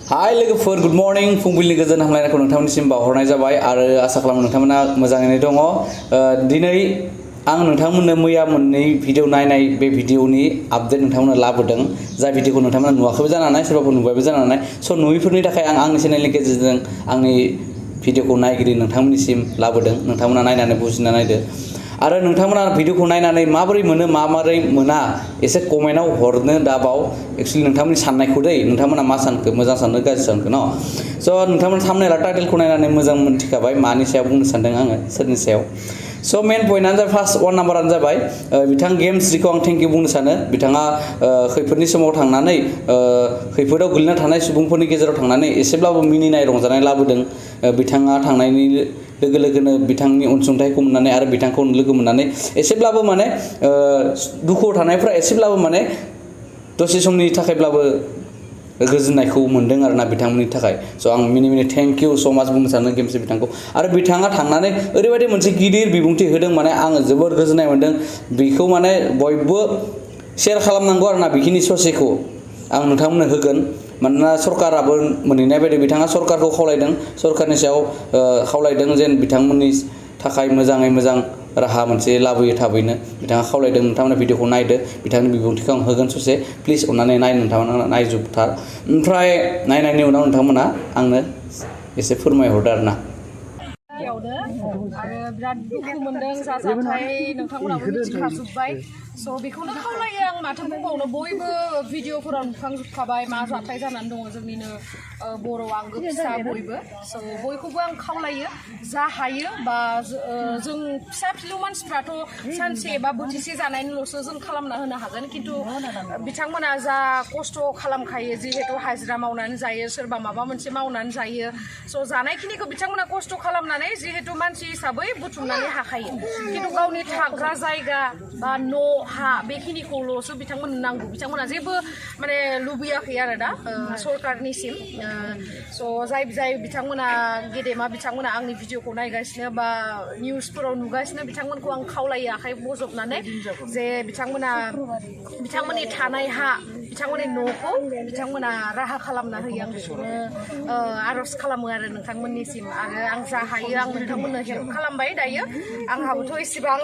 हाय लोगोफोर good morning फुंबिलिनि गोजोन हामलायनायखौ नोंथांमोननिसिम बावहरनाय जाबाय आरो आसा खालामो नोंथांमोना मोजाङैनो दङ दिनै आं नोंथांमोननो मैया मोननै भिडिअ नायनाय बे भिडिअनि आपडेट नोंथांमोननो लाबोदों जाय भिडिअखौ नोंथांमोना नुवाखैबो जानो हानाय सोरबाफोर नुबायबो जानो हानाय स' नुयैफोरनि थाखाय आं आंनि चेनेलनि गेजेरजों आंनि भिडिअखौ नायगिरि नोंथांमोननिसिम लाबोदों नोंथांमोना नायनानै बुजिना नायदो आरो नोंथांमोना भिडिअखौ नायनानै माबोरै मोनो माबोरै मोना एसे कमेन्टआव हरनो दाबाव एक्चुअली नोंथांमोननि साननायखौ दै नोंथांमोना मा सानखो मोजां साननो गाज्रि सानखो न स' नोंथांमोना थाम्बनेल टाइटेलखौ नायनानै मोजां मोनथिखाबाय मानि सायाव बुंनो सानदों आङो सोरनि सायाव स' मेन पइन्टआनो जाबाय फार्स्ट वान नाम्बारानो जाबाय बिथां गेम्सखौ आं थेंक इउ बुंनो सानो बिथाङा खैफोदनि समाव थांनानै खैफोदाव गोलैना थानाय सुबुंफोरनि गेजेराव थांनानै एसेब्लाबो मिनिनाय रंजानाय लाबोदों बिथाङा थांनायनि लोगो लोगोनो बिथांनि अनसुंथाइखौ मोननानै आरो बिथांखौ लोगो मोननानै एसेब्लाबो माने दुखुआव थानायफ्रा एसेब्लाबो माने दसे समनि थाखायब्लाबो गोजोननायखौ मोनदों आरोना बिथांमोननि थाखाय स' आं मिनि थेंक इउ स' माच बुंनो सानो गेमसे बिथांखौ आरो बिथाङा थांनानै ओरैबायदि मोनसे गिदिर बिबुंथि होदों माने आङो जोबोर गोजोननाय मोनदों बेखौ माने बयबो शेयार खालामनांगौ आरोना बेखिनि ससेखौ आं नोंथांमोननो होगोन मानोना सरकाराबो मोनहैनाय बायदि बिथाङा सरकारखौ खावलायदों सरकारनि सायाव खावलायदों जेन बिथांमोननि थाखाय मोजाङै मोजां राहा मोनसे लाबोयो थाबैनो बिथाङा खावलायदों नोंथांमोना भिडिअखौ नायदो बिथांनि बिबुंथिखौ आं होगोन ससे प्लिज अननानै नोंथांमोना नायजोबथार ओमफ्राय नायनायनि उनाव नोंथांमोना आंनो एसे फोरमायहरदो आरोना आरो बिराद दुखु मोनदों जा जाथाय नोंथांमोनाबो मिथिखाजोब्बाय स' बेखौनो खावलायो आं माथो बुंबावनो बयबो भिडिअफोराव नुखांजोबखाबाय मा जाथाय जानानै दङ जोंनिनो बर' आंगो फिसा बयबो स' बयखौबो आं खावलायो जा हायो बा जों फिसा फिलौ मानसिफ्राथ' सानसे बा बोथिसे जानायनिल'सो जों खालामना होनो हागोन खिन्थु बिथांमोना जा खस्थ' खालामखायो जिहेतु हाजिरा मावनानै जायो सोरबा माबा मोनसे मावनानै जायो स' जानायखिनिखौ बिथांमोना खस्थ' खालामनानै जिहेतु मानसि हिसाबै बुथुमनानै हाखायो खिन्थु गावनि थाग्रा जायगा बा न' हा बेखिनिखौल'सो बिथांमोननो नांगौ बिथांमोना जेबो माने लुबैयाखै आरो दा सरकारनिसिम स' जाय बिथांमोना गेदेमा बिथांमोना आंनि भिडिअखौ नायगासिनो बा निउसफोराव नुगासिनो बिथांमोनखौ आं खावलायो आखाइ बजबनानै जे बिथांमोननि थानाय हा बिथांमोननि न'खौ बिथांमोना राहा खालामना होयो आं बेखौनो आर'ज खालामो आरो नोंथांमोननिसिम आरो आं जा हायो आं नोंथांमोननो हेल्प खालामबाय दायो आंहाबोथ' एसेबां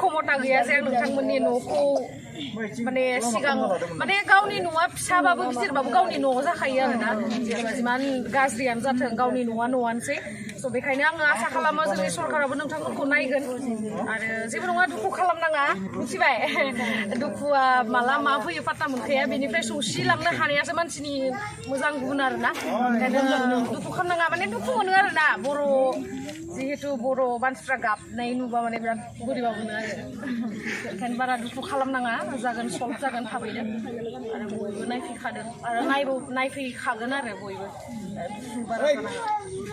खमथा गैया जे आं नोंथांमोननि न'खौ माने सिगां माने गावनि न'आ फिसाबाबो गिदिरबाबो गावनि न'आव जाखायो आरोना जेनेबा जिमान गाज्रियानो जाथों गावनि न'आ न'आनोसै स' बेखायनो आङो आसा खालामो जोंनि सरकाराबो नोंथांमोनखौ नायगोन आरो जेबो नङा दुखु खालामनाङा मिथिबाय दुखुआ माला मा फैयो पात्ता मोनखाया बेनिफ्राय सौसिलांनो हानायासो मानसिनि मोजां गुन आरोना ओंखायनो दुखु खालामनाङा माने दुखु मोनो आरोना जिहेतु बर' मानसिफ्रा गाबनाय नुबा माने बिराद बोरैबा मोनो आरो ओंखायनो बारा दुखु खालामनाङा जागोन सल्भ जागोन थाबैनो आरो बयबो नायफैखादों आरो नायफैखागोन आरो बयबो बारा जानाङा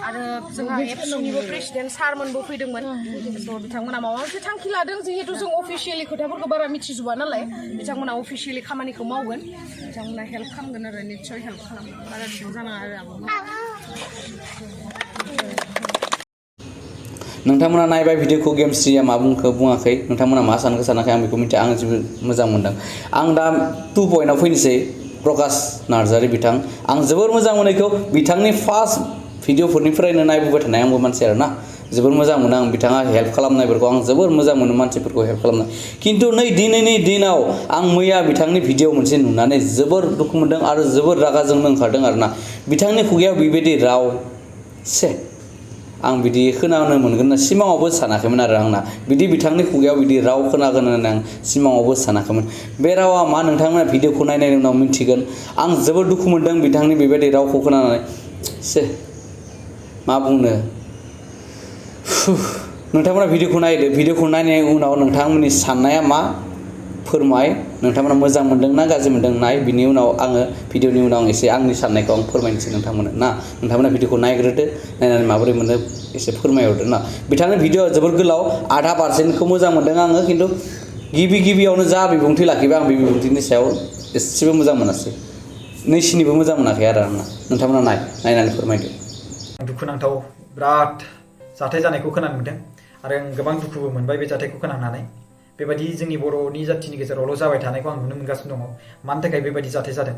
आरो जोंहा एबसुनिबो प्रेसिडेन्ट सारमोनबो फैदोंमोन स' बिथांमोना माबा मोनसे थांखि लादों जिहेतु जों अफिसियेलि खोथाफोरखौ बारा मिथिजोबा नालाय बिथांमोना अफिसियेलि खामानिखौ मावगोन बिथांमोना हेल्प खालामगोन आरो निस्सय हेल्प खालामगोन बारा दुखु जानाङा आरो आं नोंथांमोना नायबाय भिडिअखौ गेमस्रिया मा बुङाखै नोंथांमोना मा सानखो सानाखै आं बेखौ मिथिया आं जोबोद मोजां मोनदों आं दा 2 पइन्टआव फैनोसै प्रकाश नार्जारि बिथां आं जोबोर मोजां मोनो बेखौ बिथांनि फार्स्ट भिडिअफोरनिफ्रायनो नायबोबाय थानाय आंबो मानसि आरोना जोबोर मोजां मोनो आं बिथाङा हेल्प खालामनायफोरखौ आं जोबोर मोजां मोनो मानसिफोरखौ हेल्प खालामनाय खिन्थु दिनैनि दिनाव आं मैया बिथांनि भिडिअ मोनसे नुनानै जोबोर दुखु मोनदों आरो जोबोर रागा जोंनो ओंखारदों आरोना बिथांनि खुगायाव बेबायदि राव आं बिदि खोनानो मोनगोन होनना सिमाङावबो सानाखैमोन आरो आंना बिदि बिथांनि खुगायाव बिदि राव खोनागोन होननानै आं सिमाङावबो सानाखैमोन बे रावा मा नोंथांमोना भिडिअखौ नायनायनि उनाव मिन्थिगोन आं जोबोद दुखु मोनदों बिथांनि बेबायदि रावखौ खोनानानै मा बुंनो नोंथांमोना भिडिअखौ नायदो भिडिअखौ नायनायनि उनाव नोंथांमोननि साननाया मा फोरमाय नोंथांमोना मोजां मोनदों ना गाज्रि मोनदों नाय बिनि उनाव आङो भिडिअनि उनाव आं एसे आंनि साननायखौ आं फोरमायनोसै नोंथांमोननो ना नोंथांमोना भिडिअखौ नायग्रोदो नायनानै माबोरै मोनो एसे फोरमायहरदो ना बिथांनि भिडिअआ जोबोर गोलाव 0.5% मोजां मोनदों आङो खिन्थु गिबियावनो जा बिबुंथि लाखिबाय आं बे बिबुंथिनि सायाव एसेबो मोजां मोनासै नैसिनिबो मोजां मोनाखै आरो आंना नोंथांमोना नायनानै फोरमायदो दुखुनांथाव बिराद जाथाय जानायखौ खोनानो मोनदों आरो आं गोबां दुखुबो मोनबाय बे जाथायखौ खोनानानै बेबायदि जोंनि बर'नि जाथिनि गेजेरावल' जाबाय थानायखौ आं नुनो मोनगासिनो दङ मानि थाखाय बेबायदि जाथाय जादों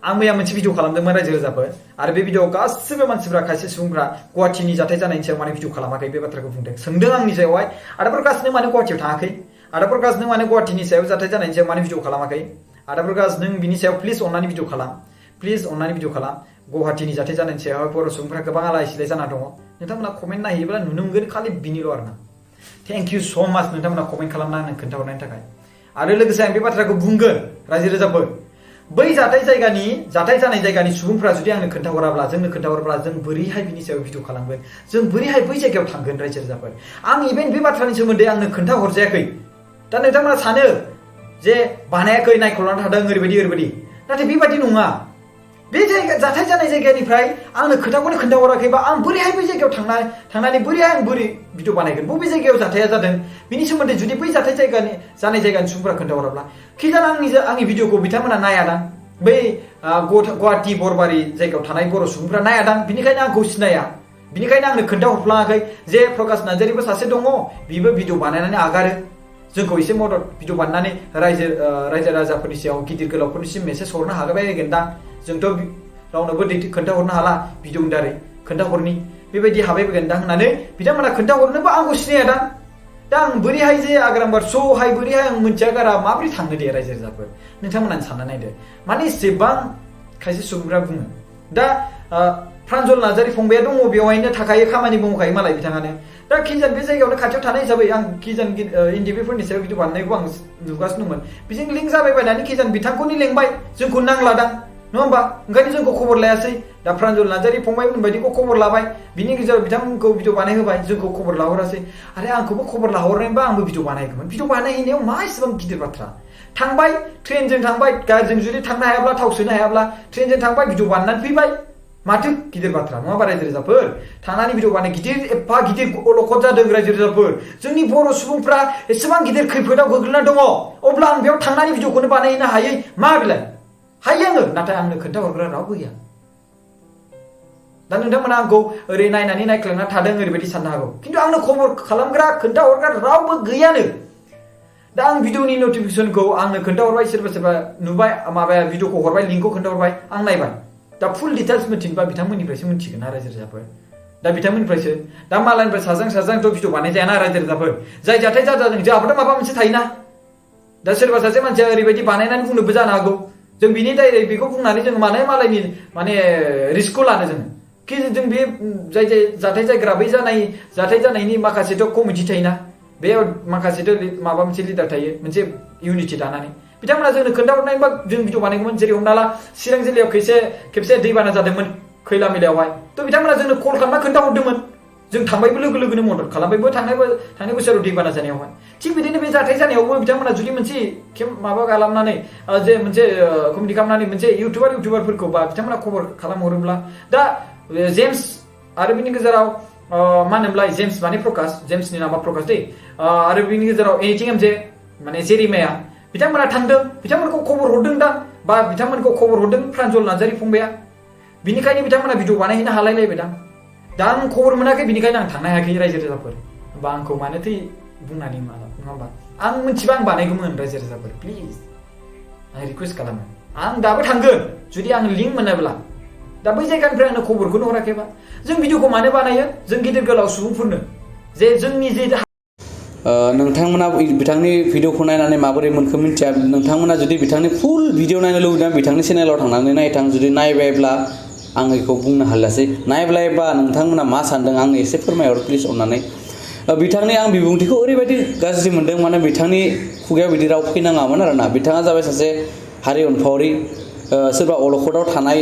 आं मैया मोनसे भिडिअ खालामदोंमोन रायजो राजाफोर आरो बे भिडिअआव गासिबो मानसिफ्रा खायसे सुबुंफ्रा गुवाहाटीनि जाथाय जानायनि सायाव माने भिडिअ खालामाखै बे बाथ्राखौ बुंदों सोंदों आंनि सायावहाय आदा प्रकाश नों मानो गुवाहाटीयाव थाङाखै आदा प्रकाश नों मानो गुवाहाटीनि सायाव जाथाय जानायनि सायाव मानो भिडिअ खालामाखै आदा प्रकाश नों बिनि सायाव प्लिज अननानै भिडिअ खालाम प्लिज अननानै भिडिअ खालाम गुवाहाटीनि जाथाय जानायनि सायाव बर' सुबुंफ्रा गोबां आलाय सिलाय जाना दङ नोंथांमोना कमेन्ट नायहैयोब्ला नुनो मोनगोन खालि बिनिल' आरोना थेंक इउ स' माच नोंथांमोना कमेन्ट खालामना आंनो खोन्थाहरनायनि थाखाय आरो लोगोसे आं बे बाथ्राखौ बुंगोन रायजो राजाफोर बै जाथाय जानाय जायगानि सुबुंफ्रा जुदि आंनो खोन्थाहराब्ला जोंनो खोन्थाहरब्ला जों बोरैहाय बिनि सायाव भिडिअ खालामगोन जों बोरैहाय बै जायगायाव थांगोन रायजो राजाफोर आं इभेन बे बाथ्रानि सोमोन्दै आंनो खोन्थाहरजायाखै दा नोंथांमोना सानो जे बानायाखै नायख'लांना थादों ओरैबायदि नाथाय बेबायदि नङा बे जाथाय जानाय जायगानिफ्राय आंनो खोथाखौनो खोन्थाहराखैबा आं बोरैहाय बै जायगायाव थांनानै बोरैहाय आं बोरै भिडिअ बानायगोन बबे जायगायाव जाथाया जादों बिनि सोमोन्दै जुदि बै जाथाय जायगानि सुबुंफोरा खोन्थाहराब्ला खिजान आंनि भिडिअखौ बिथांमोना नायादां बै गुवाहाटी बरबारि जायगायाव थानाय बर' सुबुंफ्रा नायादां बिनिखायनो आंखौ सिनाया बिनिखायनो आंनो खोन्थाहरफ्लाङाखै जे प्रकाश नार्जारिबो सासे दङ बिबो भिडिअ बानायनानै आगारो जोंखौ एसे मदद भिडिअ बानायनानै रायजो राजाफोरनि सायाव गिदिर गोलावफोरनिसिम मेसेज हरनो हाबायगोनदां जोंथ' रावनोबो खोन्थाहरनो हाला भिडिअनि दारै खोन्थाहरनि बेबायदि हाबायगोनदां होननानै बिथांमोना खोन्थाहरनोबो आंखौ सिनायादां दा आं बोरैहाय जे आग्रामबार स'हाय बोरैहाय आं मोनथिया गारा माबोरै थांनो दे रायजो राजाफोर नोंथांमोनानो सानना नायदो माने एसेबां खायसे सुबुंफ्रा बुङो दा प्रान्जल नार्जारि फंबाया दङ बेवहायनो थाखायो खामानि मावखायो मालाय बिथाङानो दा किजान बे जायगायावनो खाथियाव थानाय हिसाबै आं किजान एनडिबिफोरनि सायाव भिडिअ बानायनायखौ आं नुगासिनो दंमोन बेजों लिंक जाबाय बायनानै किजान बिथांखौनो लेंबाय जोंखौ नांलादां नङा होमबा ओंखायनो जोंखौ खबर लायासै दा प्रान्जल नार्जारि फंबायमोन बायदिखौ खबर लाबाय बिनि गेजेराव बिथांमोनखौ भिडिअ बानायहोबाय जोंखौ खबर लाहरासै आरो आंखौबो खबर लाहरनायबा आंबो भिडिअ बानायगौमोन भिडिअ बानायहैनायाव मा इसेबां गिदिर बाथ्रा थांबाय ट्रेनजों थांबाय गारिजों जुदि थांनो हायाब्ला थाव सोनो हायाब्ला ट्रेनजों थांबाय भिडिअ बानायनानै फैबाय माथो गिदिर बाथ्रा नङा रायजो राजाफोर थांनानै भिडिअ बानाय एफा गिदिर अलखद जादों रायजो राजाफोर जोंनि बर' सुबुंफ्रा एसेबां गिदिर खैफोदाव गोग्लैना दङ अब्ला आं बेयाव थांनानै भिडिअखौनो बानायहैनो हायै मा बिलाय हायो आङो नाथाय आंनो खोन्थाहरग्रा रावबो गैया दा नोंथांमोना आंखौ ओरै नायनानै नायख्लांना थादों ओरैबायदि साननो हागौ खिन्थु आंनो खबर खालामग्रा खोन्थाहरग्रा रावबो गैयानो दा आं भिडिअनि नटिफिकेसनखौ आंनो खोन्थाहरबाय सोरबा नुबाय माबाया भिडिअखौ हरबाय लिंकखौ खोन्थाहरबाय आं नायबाय दा फुल डिटेल्स मिथिनोबा बिथांमोननिफ्रायसो मिथिगोन ना रायजो राजाफोर दा बिथांमोननिफ्रायसो दा मालायनिफ्राय साजांथ' भिडिअ बानाय जायाना रायजो राजाफोर जाय जाथाय जादों जोंहाबोथ' माबा मोनसे थायोना दा सोरबा सासे मानसिया ओरैबायदि बानायनानै बुंनोबो जानो हागौ जों बिनि दायरै बेखौ बुंनानै जों मानो मालायनि माने रिस्कखौ लानो जोङो कि जों बे जाय जाथाय जायग्रा बै जाथाय जानायनि माखासेथ' कमिटि थायोना बेयाव माखासेथ' माबा मोनसे लिडार थायो मोनसे इउनिटि दानानै बिथांमोना जोंनो खोन्थाहरनायबा जों भिडिअ बानायगौमोन जेरै हमना ला चिरां जिल्लायाव खेबसे दैबाना जादोंमोन खैला मैलायावहाय थ' बिथांमोना जोंनो कल खालामना खोन्थाहरदोंमोन जों थांबायबो लोगोनो मदद खालामबायबो थांनाय बोसोराव दैबाना जानायावहाय थिग बिदिनो बे जाथाय जानायावबो बिथांमोना जुदि मोनसे माबा खालामनानै जे मोनसे कमिटि खालामनानै मोनसे इउटुबारफोरखौ बा बिथांमोना खबर खालामहरोब्ला दा जेम्स आरो बिनि गेजेराव मा होनोमोनलाय जेम्स माने प्रकाश जेम्सनि नामा प्रकाश दै आरो बिनि गेजेराव एनिथिं एम जे माने जेरिमाया बिथांमोना थांदों बिथांमोनखौ खबर हरदों दां बा बिथांमोनखौ खबर हरदों प्रान्जल नार्जारि फंबाया बिनिखायनो बिथांमोना भिडिअ बानायहैनो हालायलायबाय दां दा आं खबर मोनाखै बिनिखायनो आं थांनो हायाखै रायजो राजाफोर होमबा आंखौ मानोथो बुंनानै माला नङा होमबा आं मिथिबा आं बानायगौमोन रायजो राजाफोर प्लिज आं रिकुवेस्ट खालामो आं दाबो थांगोन जुदि आं लिंक मोनाब्ला दा बै जायगानिफ्राय आंनो खबरखौनो हराखैबा जों भिडिअखौ मानो बानायो जों गिदिर गोलाव सुबुंफोरनो जे जोंनि जे नोंथांमोना बिथांनि भिडिअखौ नायनानै माबोरै मोनखो मिथिया नोंथांमोना जुदि बिथांनि फुल भिडिअ नायनो लुबैदों बिथांनि चेनेलाव थांनानै नायथां जुदि नायबायब्ला आं बेखौ बुंनो हालासै नायब्लायबा नोंथांमोना मा सानदों आंनो एसे फोरमायहर प्लिज अननानै बिथांनि आं बिबुंथिखौ ओरैबायदि गाज्रि मोनदों माने बिथांनि खुगायाव बिदि राव फैनाङामोन आरोना बिथाङा जाबाय सासे हारि अनफावरि सोरबा अलखदाव थानाय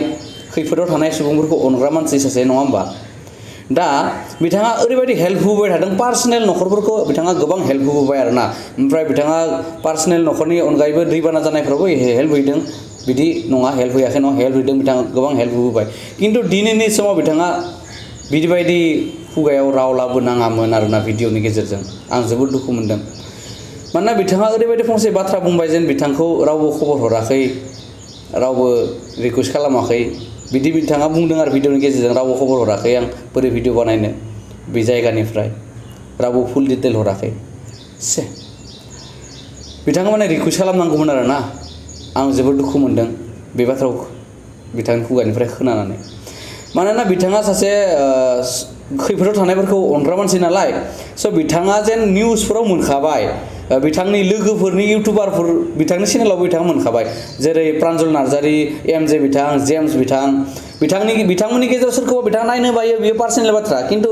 खैफोदाव थानाय सुबुंफोरखौ अनग्रा मानसि सासे नङा होमबा दा बिथाङा ओरैबायदि हेल्प होबाय थादों पार्सनेल न'खरफोरखौ बिथाङा गोबां हेल्प होबोबाय आरोना ओमफ्राय बिथाङा पार्सनेल न'खरनि अनगायैबो दैबाना जानायफ्रावबो हेल्प हैदों बिदि नङा हेल्प होयाखै नङा हेल्प होदों बिथाङा गोबां हेल्प होबोबाय खिन्थु दिनैनि समाव बिथाङा बिदिबायदि खुगायाव राव लाबोनाङामोन आरोना भिडिअनि गेजेरजों आं जोबोद दुखु मोनदों मानोना बिथाङा ओरैबायदि फंसे बाथ्रा बुंबाय जेन बिथांखौ रावबो खबर हराखै रावबो रिकुवेस्ट खालामाखै बिदि बिथाङा बुंदों आरो भिडिअनि गेजेरजों रावबो खबर हराखै आं बोरै भिडिअ बानायनो बे जायगानिफ्राय रावबो फुल डिटेल हराखै से बिथाङा माने रिकुवेस्ट खालामनांगौमोन आरो ना आं जोबोद दुखु मोनदों बे बाथ्राखौ बिथांनि खुगानिफ्राय खोनानानै मानोना बिथाङा सासे खैफोदाव थानायफोरखौ अनग्रा मानसि नालाय स' बिथाङा जेन निउसफोराव मोनखाबाय बिथांनि लोगोफोरनि इउटुबारफोर बिथांनि चेनेलाव बिथाङा मोनखाबाय जेरै प्रान्जल नार्जारि एमजे बिथां जेम्स बिथांमोननि गेजेराव सोरखौबा बिथाङा नायनो बायो बियो पार्सनेल बाथ्रा खिन्थु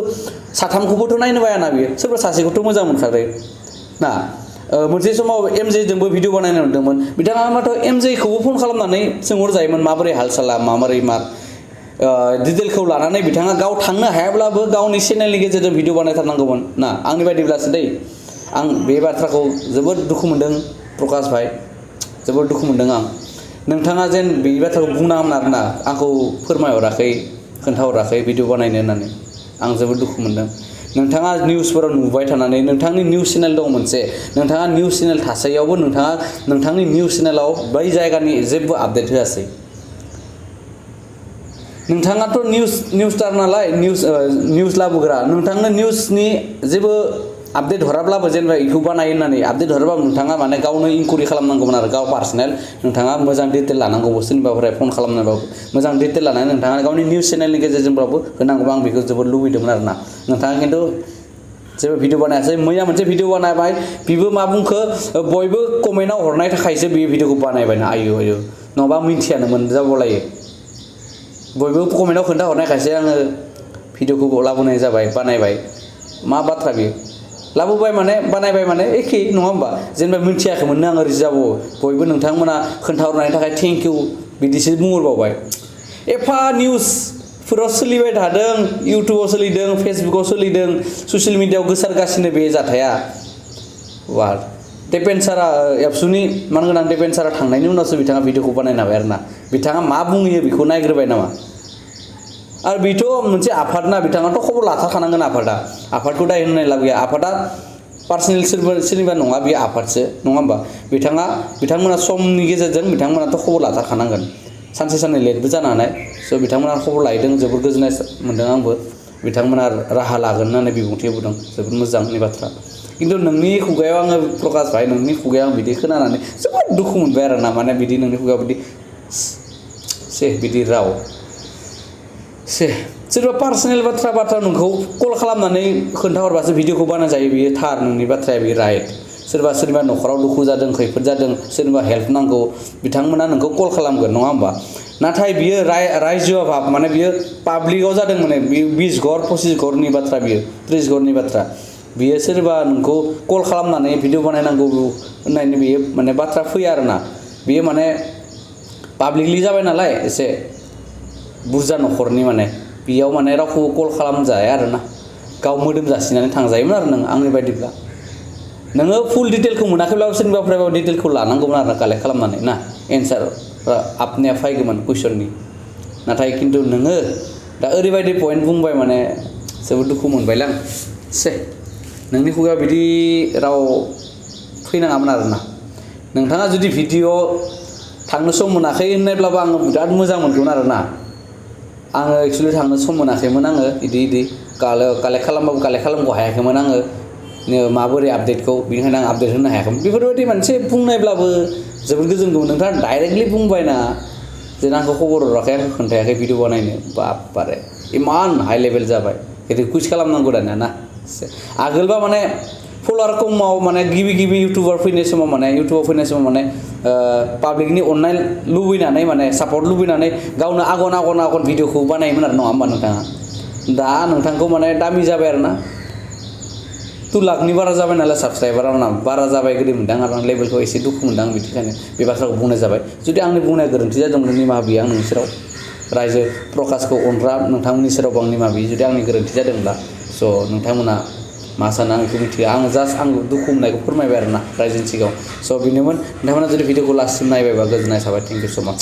साथामखौबोथ' नायनो बायाना बियो सोरबा सासेखौथ' मोजां मोनखादो ना मोनसे समाव एमजेजोंबो भिडिअ बानायनो नुदोंमोन बिथाङा माथ' एमजेखौबो फन खालामनानै सोंहरजायोमोन माबोरै हाल साला माबोरै मा डिटेलखौ लानानै बिथाङा गाव थांनो हायाब्लाबो गावनि चेनेलनि गेजेरजों भिडिअ बानायथारनांगौमोन ना आंनि बायदिब्लासो दै आं बे बाथ्राखौ जोबोद दुखु मोनदों प्रकाश भाई जोबोद दुखु मोनदों आं नोंथाङा जेन बे बाथ्राखौ बुंनाङामोन आरोना आंखौ फोरमायहराखै खोन्थाहराखै भिडिअ बानायनो होननानै आं जोबोद दुखु मोनदों नोंथाङा निउसफोराव नुबाय थानानै नोंथांनि निउस चेनेल दं मोनसे नोंथाङा निउस चेनेल थासायावबो नोंथाङा नोंथांनि निउस चेनेलाव बै जायगानि जेबो आपडेट होआसै नोंथाङाथ' निउसटार नालाय निउस लाबोग्रा नोंथांनो निउसनि जेबो आपडेट हराब्लाबो जेनेबा इखौ बानाय होननानै आपडेट हराब्लाबो नोंथाङा माने गावनो इनकुइरि खालामनांगौमोन आरो गाव पार्सनेल नोंथाङा मोजां डिटेल लानांगौबो सोरनिबाफ्राय फन खालामनायबाबो मोजां डिटेल लानानै नोंथाङा गावनि निउस चेनेलनि गेजेरजोंब्लाबो होनांगौबा आं बेखौ जोबोद लुबैदोंमोन आरोना नोंथाङा खिन्थु जेबो भिडिअ बानायासै मैया मोनसे भिडिअ बानायबाय बिबो मा बुंखो बयबो कमेन्टआव हरनाय थाखायसो बे भिडिअखौ बानायबायना आयु नङाबा मिन्थियानोमोन जाबावलायो बयबो कमेन्टआव खोन्थाहरनायखायसो आङो भिडिअखौ लाबोनाय जाबाय बानायबाय मा बाथ्रा बेयो लाबोबाय माने बानायबाय माने एखे नङा होमबा जेनेबा मिन्थियाखैमोन आं ओरै जाबावो बयबो नोंथांमोना खोन्थाहरनायनि थाखाय थेंक इउ बिदिसो बुंहरबावबाय एफा निउसफोराव सोलिबाय थादों इउटुबाव सोलिदों फेसबुकाव सोलिदों ससियेल मिडियायाव गोसारगासिनो बे जाथाया वा देपेन सारा एबसुनि मान गोनां देपेन सारा थांनायनि उनावसो बिथाङा भिडिअखौ बानायनो हाबाय आरोना बिथाङा मा बुङो बेखौ नायग्रोबाय नामा आरो बेथ' मोनसे आफाद ना बिथाङाथ' खबर लाथारखानांगोन आफादखौ दाय होननाय लाब गैया आफादा पार्सनेल सोरनिबा नङा बेयो आफादसो नङा होमबा बिथांमोना समनि गेजेरजों बिथांमोनाथ' खबर लाथारखानांगोन सानसे साननै लेटबो जानो हानाय स' बिथांमोना खबर लायदों जोबोद गोजोननाय मोन्दों आंबो बिथांमोना राहा लागोन होननानै बिबुंथि होबोदों जोबोद मोजांनि बाथ्रा खिन्थु नोंनि खुगायाव आङो प्रकाश भाई नोंनि खुगायाव आं बिदि खोनानानै जोबोद दुखु मोनबाय आरोना माने बिदि नोंनि खुगायाव बिदि राव सोरबा पार्सनेल बाथ्रा नोंखौ कल खालामनानै खोन्थाहरबासो भिडिअखौ बानाय जायो बियो थार नोंनि बाथ्राया बे राइट सोरबा न'खराव दुखु जादों खैफोद जादों सोरबा हेल्प नांगौ बिथांमोना नोंखौ कल खालामगोन नङा होमबा नाथाय बियो रायजोआव माने बियो पाब्लिकआव जादों माने 20 घर 25 घरनि बाथ्रा बियो 30 घरनि बाथ्रा बियो सोरबा नोंखौ कल खालामनानै भिडिअ बानायनांगौ होननायनि बियो माने बाथ्रा फैया आरोना बियो माने पाब्लिकलि जाबाय नालाय एसे बुरजा न'खरनि माने बेयाव माने रावखौबो कल खालामजाया आरोना गाव मोदोम जासिनानै थांजायोमोन आरो नों आंनि बायदिब्ला नोङो फुल डिटेलखौ मोनाखैब्लाबो सोरनिबाफ्राय डिटेलखौ लानांगौमोन आरो कालेक्ट खालामनानै ना एन्सार आपनिया फैगौमोन कुइसननि नाथाय खिन्थु नोङो दा ओरैबायदि पइन्ट बुंबाय माने जोबोद दुखु मोनबायलां नोंनि खुगायाव बिदि राव फैनाङामोन आरोना नोंथाङा जुदि भिडिअ थांनो सम मोनाखै होननायब्लाबो आङो बिराद मोजां मोनगौमोन आरोना आङो एक्सुवेलि थांनो सम मोनाखैमोन आङो इदि कालेक्ट खालामनो हायाखैमोन आङो माबोरै आपडेटखौ बेनिखायनो आं आपडेट होनो हायाखैमोन बेफोरबायदि मोनसे बुंनायब्लाबो जोबोद गोजोनगौमोन नोंथाङा डाइरेक्टलि बुंबायना जेन आंखौ खबर हराखै आंखौ खोन्थायाखै भिडिअ बानायनो बारे इमान हाइ लेभेल जाबाय रिकुवेस्ट खालामनांगौ दानिया ना आगोलबा माने फलोवार खमाव माने गिबि इउटुबाव फैनाय समाव माने पाब्लिकनि अननाय लुबैनानै माने सापर्ट लुबैनानै गावनो आगन भिडिअखौ बानायोमोन आरो नङा होमबा नोंथाङा दा नोंथांखौ माने दामि जाबाय आरोना 2 लाखनि बारा जाबाय नालाय साबसक्राइबारा बारा जाबाय गोदै मोनदों आरो आं लेभेलखौ एसे दुखु मोनदों आं बिदिखायनो बे बाथ्राखौ बुंनाय जाबाय जुदि आंनि बुंनाया गोरोन्थि जादोंमोन निमाहा बियो आं नोंसोराव रायजो प्रकाशखौ अनग्रा नोंथांमोननि सेरावबो आं निमाहा बियो जुदि आंनि गोरोन्थि जादोंब्ला स' नोंथांमोना मा सानो आं बेखौ मिथिया आं जास्ट आं दुखु मोननायखौ फोरमायबाय आरोना रायजोनि सिगाङाव स' बेनोमोन नोंथांमोना जुदि भिडिअखौ लास्टसिम नायबायबा गोजोननाय थाबाय थेंक इउ स' माच